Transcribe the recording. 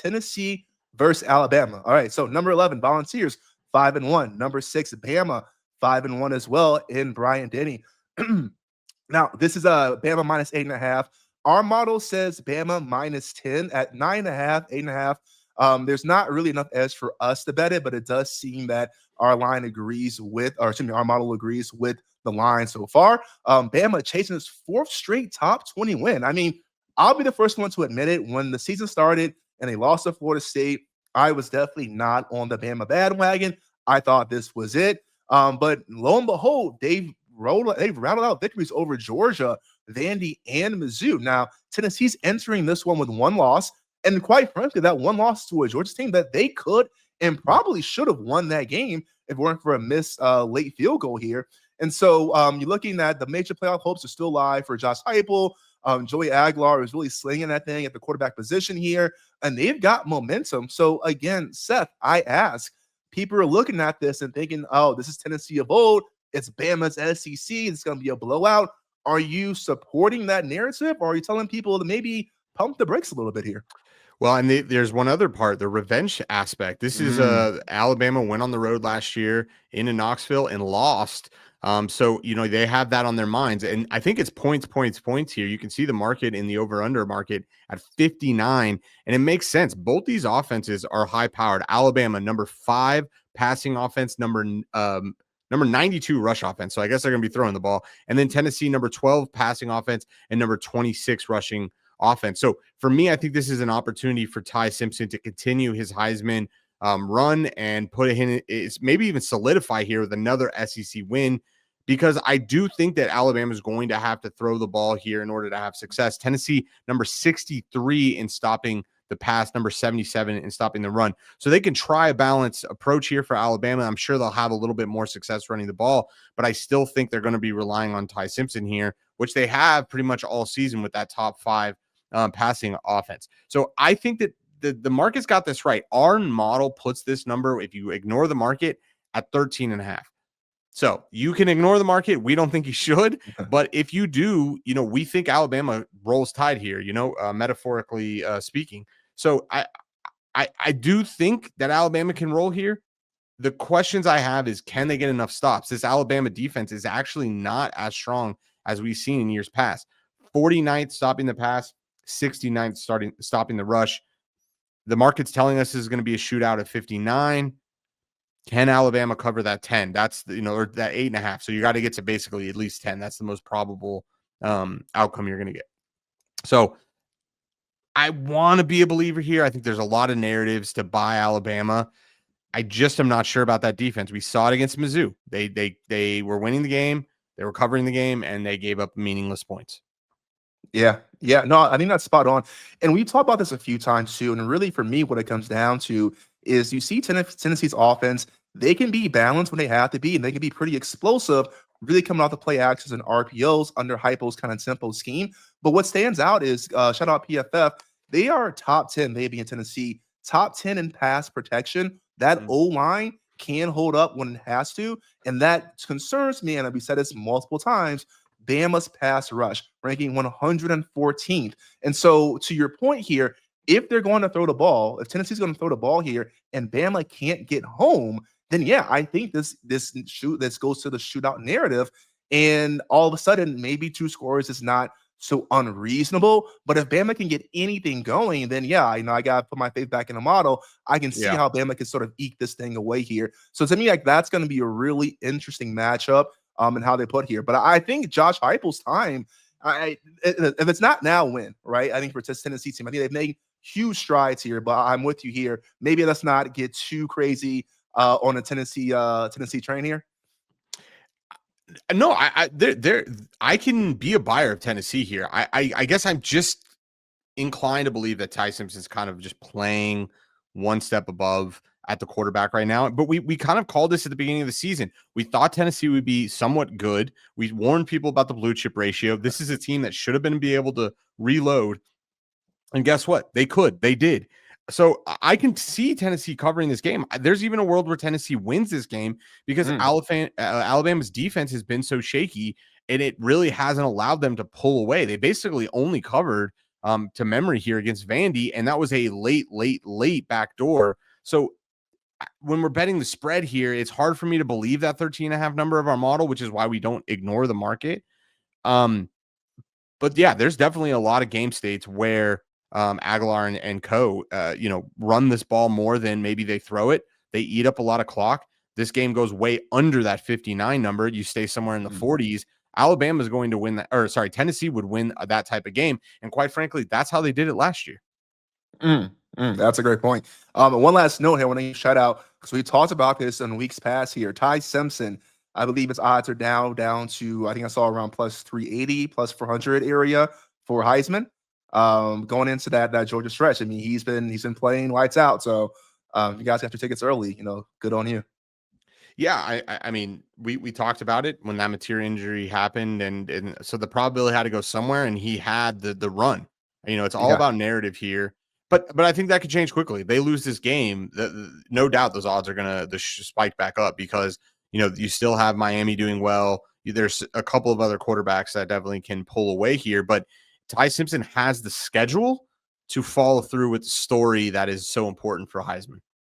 Tennessee versus Alabama. All right, so number 11, Volunteers, 5-1. Number 6, Bama, 5-1 as well in Bryant-Denny. Now, this is Bama minus 8.5. Our model says Bama minus 10 at 9.5, 8.5. There's not really enough edge for us to bet it, but it does seem that our line agrees with, or excuse me, our model agrees with the line so far. Bama chasing its 4th straight top 20 win. I mean, I'll be the first one to admit it. When the season started and they lost to Florida State, I was definitely not on the Bama bandwagon. I thought this was it. But lo and behold, they've rattled out victories over Georgia, Vandy, and Mizzou. Now, Tennessee's entering this one with 1 loss. And quite frankly, that 1 loss to a Georgia team that they could and probably should have won that game if it weren't for a missed late field goal here. And so you're looking at the major playoff hopes are still alive for Josh Heupel. Joey Aguilar is really slinging that thing at the quarterback position here, and they've got momentum. So again, Seth, I ask, people are looking at this and thinking, oh, this is Tennessee of old. It's Bama's SEC. It's going to be a blowout. Are you supporting that narrative, or are you telling people to maybe pump the brakes a little bit here? Well, and there's one other part, the revenge aspect. This is Alabama went on the road last year into Knoxville and lost. So, they have that on their minds. And I think it's points here. You can see the market in the over-under market at 59. And it makes sense. Both these offenses are high-powered. Alabama, number 5 passing offense, number 92 rush offense. So I guess they're going to be throwing the ball. And then Tennessee, number 12 passing offense and number 26 rushing offense. So for me, I think this is an opportunity for Ty Simpson to continue his Heisman run and put it in, maybe even solidify here with another SEC win, because I do think that Alabama is going to have to throw the ball here in order to have success. Tennessee, number 63 in stopping the pass, number 77 in stopping the run. So they can try a balanced approach here for Alabama. I'm sure they'll have a little bit more success running the ball, but I still think they're going to be relying on Ty Simpson here, which they have pretty much all season with that top 5 passing offense. So I think that the market's got this right. Our model puts this number, if you ignore the market, at 13.5. So you can ignore the market. We don't think you should, but if you do, we think Alabama rolls tide here, metaphorically speaking. So I do think that Alabama can roll here. The questions I have is, can they get enough stops? This Alabama defense is actually not as strong as we've seen in years past. 49th stopping the pass, 69th stopping the rush. The market's telling us this is going to be a shootout at 59. Can Alabama cover that 10? That's or that 8.5. So you got to get to basically at least 10. That's the most probable outcome you're going to get. So I want to be a believer here. I think there's a lot of narratives to buy Alabama. I just am not sure about that defense. We saw it against Mizzou. They were winning the game, they were covering the game, and they gave up meaningless points. Yeah. No, I think that's spot on. And we've talked about this a few times too. And really, for me, what it comes down to is you see Tennessee's offense, they can be balanced when they have to be, and they can be pretty explosive, really coming off the play actions and RPOs under Heupel's kind of tempo scheme. But what stands out is, shout out PFF, they are top 10, maybe in Tennessee, top 10 in pass protection. That O-line can hold up when it has to, and that concerns me, and we said this multiple times, Bama's pass rush, ranking 114th. And so to your point here, if they're going to throw the ball, if Tennessee's going to throw the ball here and Bama can't get home, then yeah, I think this goes to the shootout narrative. And all of a sudden, maybe 2 scores is not so unreasonable. But if Bama can get anything going, then yeah, I got to put my faith back in the model. I can see how Bama can sort of eke this thing away here. So to me, that's going to be a really interesting matchup and how they put here. But I think Josh Heupel's time, if it's not now, when, right? I think for Tennessee team, I think they've made huge strides here, but I'm with you here. Maybe let's not get too crazy on a Tennessee train here. No, I can be a buyer of Tennessee here. I guess I'm just inclined to believe that Ty Simpson's kind of just playing one step above at the quarterback right now. But we kind of called this at the beginning of the season. We thought Tennessee would be somewhat good. We warned people about the blue chip ratio. This is a team that should have been able to reload. And guess what? They did. So I can see Tennessee covering this game. There's even a world where Tennessee wins this game because Alabama's defense has been so shaky, and it really hasn't allowed them to pull away. They basically only covered to memory here against Vandy, and that was a late backdoor. So when we're betting the spread here, it's hard for me to believe that 13.5 number of our model, which is why we don't ignore the market. But yeah, there's definitely a lot of game states where Aguilar and co, run this ball more than maybe they throw it. They eat up a lot of clock. This game goes way under that 59 number. You stay somewhere in the 40s. Alabama is going to win that, or sorry, Tennessee would win that type of game. And quite frankly, that's how they did it last year. That's a great point. One last note here, I want to shout out, because we talked about this in weeks past here. Ty Simpson, I believe his odds are down to, I think I saw around plus 380, plus 400 area for Heisman. Going into that Georgia stretch. I mean, he's been playing lights out. So you guys have your tickets early, good on you. Yeah, I mean, we talked about it when that material injury happened, and so the probability had to go somewhere, and he had the run. It's all about narrative here, but I think that could change quickly. They lose this game, no doubt those odds are gonna spike back up, because you still have Miami doing well. There's a couple of other quarterbacks that definitely can pull away here, but Ty Simpson has the schedule to follow through with the story that is so important for Heisman.